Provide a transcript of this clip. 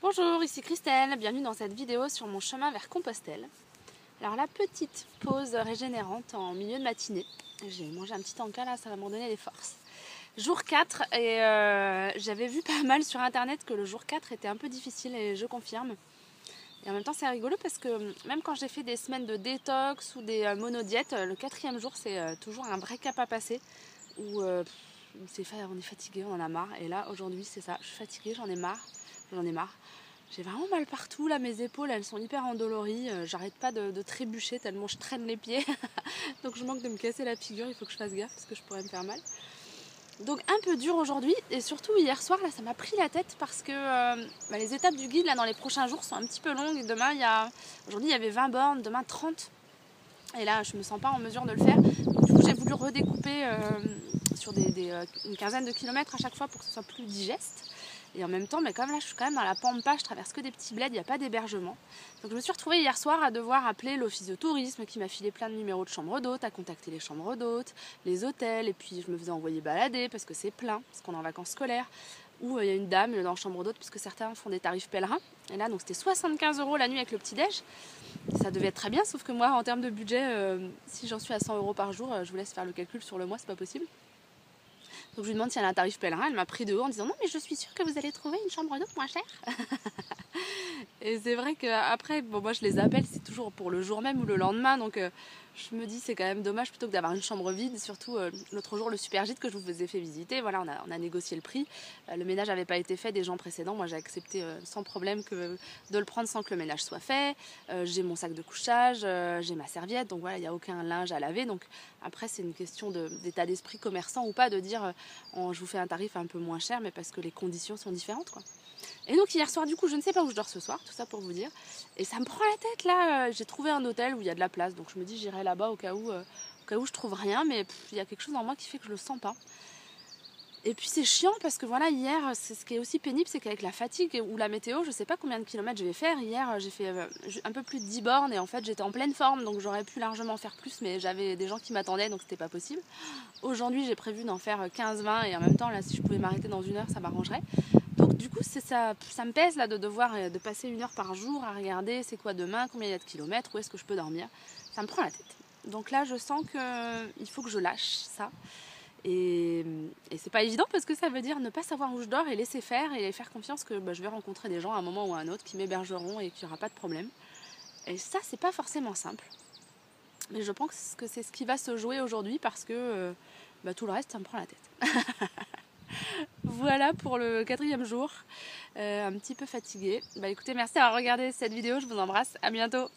Bonjour, ici Christelle, bienvenue dans cette vidéo sur mon chemin vers Compostelle. Alors la petite pause régénérante en milieu de matinée, j'ai mangé un petit encas là, ça va me redonner des forces. Jour 4 et j'avais vu pas mal sur internet que le jour 4 était un peu difficile et je confirme. Et en même temps c'est rigolo parce que même quand j'ai fait des semaines de détox ou des monodiètes, le 4e jour c'est toujours un vrai cap à passer où on est fatigué, on en a marre. Et là aujourd'hui c'est ça, je suis fatiguée, j'en ai marre. J'ai vraiment mal partout, là mes épaules elles sont hyper endolories, j'arrête pas de trébucher tellement je traîne les pieds. Donc je manque de me casser la figure, il faut que je fasse gaffe parce que je pourrais me faire mal. Donc un peu dur aujourd'hui et surtout hier soir là ça m'a pris la tête parce que les étapes du guide là dans les prochains jours sont un petit peu longues. Aujourd'hui il y avait 20 bornes, demain 30 et là je me sens pas en mesure de le faire. Donc, du coup j'ai voulu redécouper sur une quinzaine de kilomètres à chaque fois pour que ce soit plus digeste. Et en même temps, mais comme là je suis quand même dans la pampa, je traverse que des petits bleds, il n'y a pas d'hébergement. Donc je me suis retrouvée hier soir à devoir appeler l'office de tourisme qui m'a filé plein de numéros de chambres d'hôtes, à contacter les chambres d'hôtes, les hôtels, et puis je me faisais envoyer balader parce que c'est plein, parce qu'on est en vacances scolaires. Où il y a une dame dans la chambre d'hôtes, parce que certains font des tarifs pèlerins. Et là, donc c'était 75 € la nuit avec le petit-déj. Ça devait être très bien, sauf que moi, en termes de budget, si j'en suis à 100 € par jour, je vous laisse faire le calcul sur le mois, c'est pas possible. Donc je lui demande si elle a un tarif pèlerin, elle m'a pris de haut en disant non mais je suis sûre que vous allez trouver une chambre d'hôte moins chère. Et c'est vrai qu'après, bon moi je les appelle, c'est toujours pour le jour même ou le lendemain, donc je me dis c'est quand même dommage plutôt que d'avoir une chambre vide. Surtout l'autre jour le super gîte que je vous ai fait visiter, voilà on a négocié le prix, le ménage n'avait pas été fait des gens précédents, moi j'ai accepté sans problème de le prendre sans que le ménage soit fait. J'ai mon sac de couchage, j'ai ma serviette, donc voilà il n'y a aucun linge à laver. Donc après c'est une question d'état d'esprit commerçant ou pas de dire je vous fais un tarif un peu moins cher mais parce que les conditions sont différentes quoi. Et donc hier soir du coup je ne sais pas où je dors ce soir, tout ça pour vous dire. Et ça me prend la tête là, j'ai trouvé un hôtel où il y a de la place, donc je me dis j'irai là-bas au cas où je trouve rien, mais il y a quelque chose en moi qui fait que je le sens pas. Et puis c'est chiant parce que voilà hier, ce qui est aussi pénible c'est qu'avec la fatigue ou la météo, je sais pas combien de kilomètres je vais faire. Hier j'ai fait un peu plus de 10 bornes et en fait j'étais en pleine forme donc j'aurais pu largement faire plus mais j'avais des gens qui m'attendaient donc c'était pas possible. Aujourd'hui j'ai prévu d'en faire 15-20 et en même temps là si je pouvais m'arrêter dans 1 heure ça m'arrangerait. Donc du coup ça me pèse là de devoir de passer 1 heure par jour à regarder c'est quoi demain, combien il y a de kilomètres, où est-ce que je peux dormir. Ça me prend la tête. Donc là je sens qu'il faut que je lâche ça. Et c'est pas évident parce que ça veut dire ne pas savoir où je dors et laisser faire et faire confiance que je vais rencontrer des gens à un moment ou à un autre qui m'hébergeront et qu'il n'y aura pas de problème. Et ça c'est pas forcément simple. Mais je pense que c'est ce qui va se jouer aujourd'hui parce que tout le reste ça me prend la tête. Voilà pour le 4e jour, un petit peu fatiguée. Écoutez, merci d'avoir regardé cette vidéo, je vous embrasse, à bientôt.